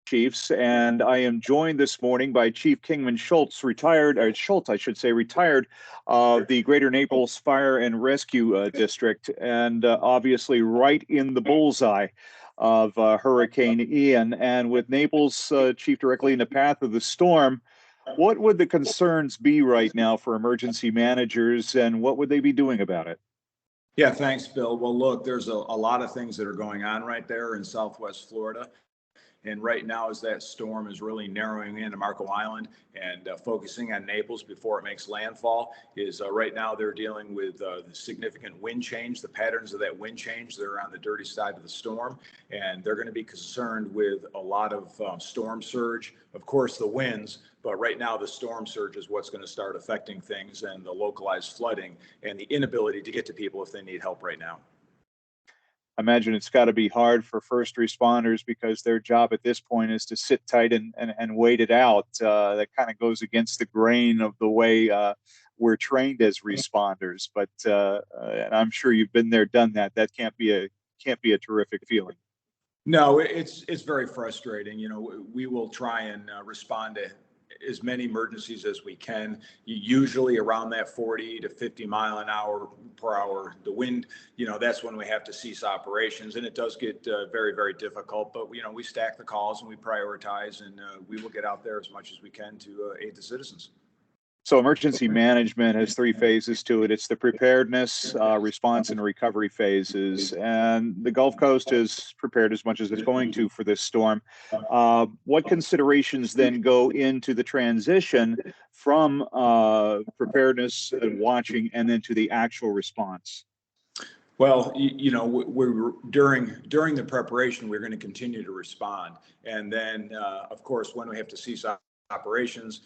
Chiefs, and I am joined this morning by Chief Kingman Schuldt, Schuldt, I should say, retired of the Greater Naples Fire and Rescue District, and obviously right in the bullseye of Hurricane Ian. And with Naples, Chief, directly in the path of the storm, what would the concerns be right now for emergency managers, and what would they be doing about it? Yeah, thanks, Bill. Well, look, there's a lot of things that are going on right there in Southwest Florida. And right now, as that storm is really narrowing into Marco Island and focusing on Naples before it makes landfall, is right now they're dealing with the significant wind change, the patterns of that wind change. They're on the dirty side of the storm, and they're going to be concerned with a lot of storm surge. Of course, the winds, but right now the storm surge is what's going to start affecting things, and the localized flooding and the inability to get to people if they need help right now. I imagine it's got to be hard for first responders because their job at this point is to sit tight and wait it out. That kind of goes against the grain of the way we're trained as responders. But and I'm sure you've been there, done that. That can't be a terrific feeling. No, it's very frustrating. You know, we will try and respond to as many emergencies as we can, usually around that 40 to 50 mile an hour per hour. The wind, you know, that's when we have to cease operations, and it does get very, very difficult. But, you know, we stack the calls and we prioritize, and we will get out there as much as we can to aid the citizens. So emergency management has three phases to it. It's the preparedness, response, and recovery phases. And the Gulf Coast is prepared as much as it's going to for this storm. What considerations then go into the transition from preparedness and watching and then to the actual response? Well, you know, we're during the preparation, we're going to continue to respond. And then, of course, when we have to cease operations,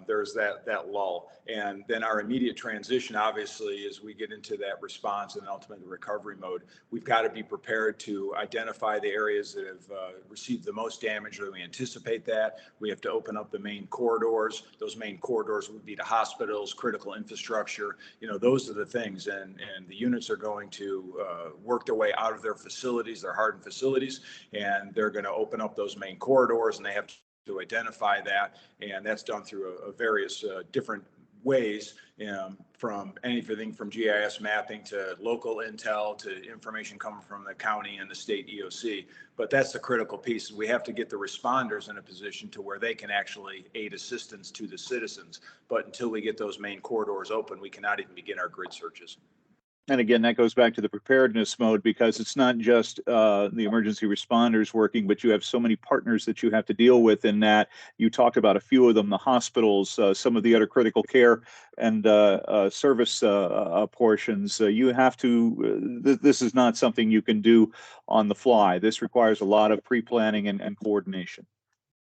there's that lull. And then our immediate transition, obviously, as we get into that response and ultimately recovery mode, we've got to be prepared to identify the areas that have received the most damage, or we anticipate that. We have to open up the main corridors. Those main corridors would be to hospitals, critical infrastructure. You know, those are the things. And the units are going to work their way out of their facilities, their hardened facilities, and they're going to open up those main corridors, and they have to identify that, and that's done through various different ways, from anything from GIS mapping to local intel to information coming from the county and the state EOC. But that's the critical piece. We have to get the responders in a position to where they can actually aid assistance to the citizens. But until we get those main corridors open, we cannot even begin our grid searches. And again, that goes back to the preparedness mode, because it's not just the emergency responders working, but you have so many partners that you have to deal with in that. You talked about a few of them, the hospitals, some of the other critical care and service portions. You have to, this is not something you can do on the fly. This requires a lot of pre-planning and coordination.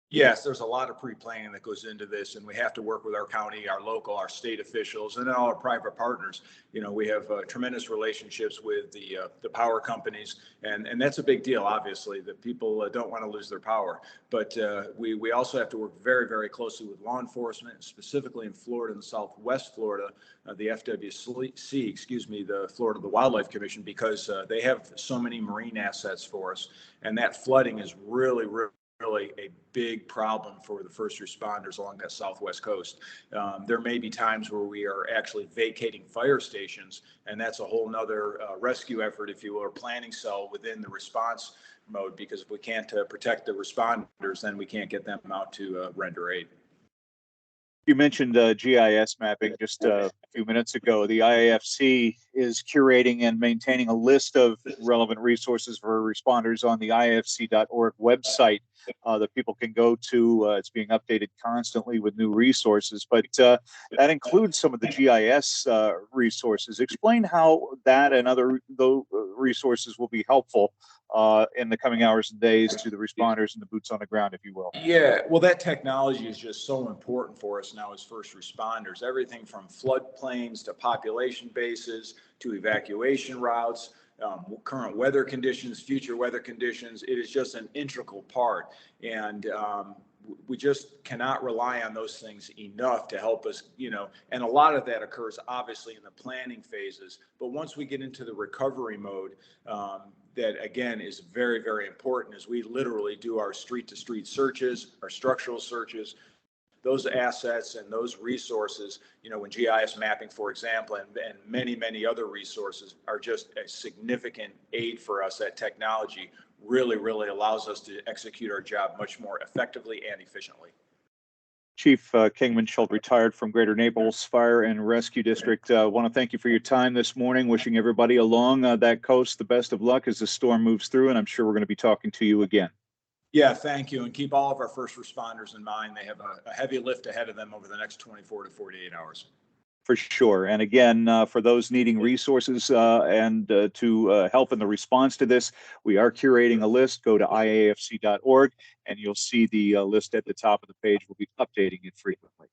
Yes, there's a lot of pre-planning that goes into this, and we have to work with our county, our local, our state officials, and then all our private partners. You know, we have tremendous relationships with the power companies, and that's a big deal, obviously, that people don't want to lose their power. But we also have to work very, very closely with law enforcement, specifically in Florida and Southwest Florida, the FWC, the Florida Wildlife Commission, because they have so many marine assets for us, and that flooding is really a big problem for the first responders along that southwest coast. There may be times where we are actually vacating fire stations, and that's a whole nother rescue effort, if you will, or planning cell within the response mode, because if we can't protect the responders, then we can't get them out to render aid. You mentioned GIS mapping just a few minutes ago. The IAFC is curating and maintaining a list of relevant resources for responders on the IAFC.org website that people can go to. It's being updated constantly with new resources, but that includes some of the GIS resources. Explain how that and other resources will be helpful in the coming hours and days to the responders and the boots on the ground, if you will. Yeah, well, that technology is just so important for us now as first responders. Everything from floodplains to population bases to evacuation routes, current weather conditions, future weather conditions. It is just an integral part. And we just cannot rely on those things enough to help us, you know, and a lot of that occurs obviously in the planning phases. But once we get into the recovery mode, that again is very, very important as we literally do our street to street searches, our structural searches, those assets and those resources, when GIS mapping, for example, and many, many other resources are just a significant aid for us. That technology really, really allows us to execute our job much more effectively and efficiently. Chief Kingman Schuldt, retired from Greater Naples Fire and Rescue District. Want to thank you for your time this morning. Wishing everybody along that coast the best of luck as the storm moves through, and I'm sure we're going to be talking to you again. Yeah, thank you. And keep all of our first responders in mind. They have a heavy lift ahead of them over the next 24 to 48 hours. For sure. And again, for those needing resources and to help in the response to this, we are curating a list. Go to iafc.org and you'll see the list at the top of the page. We'll be updating it frequently.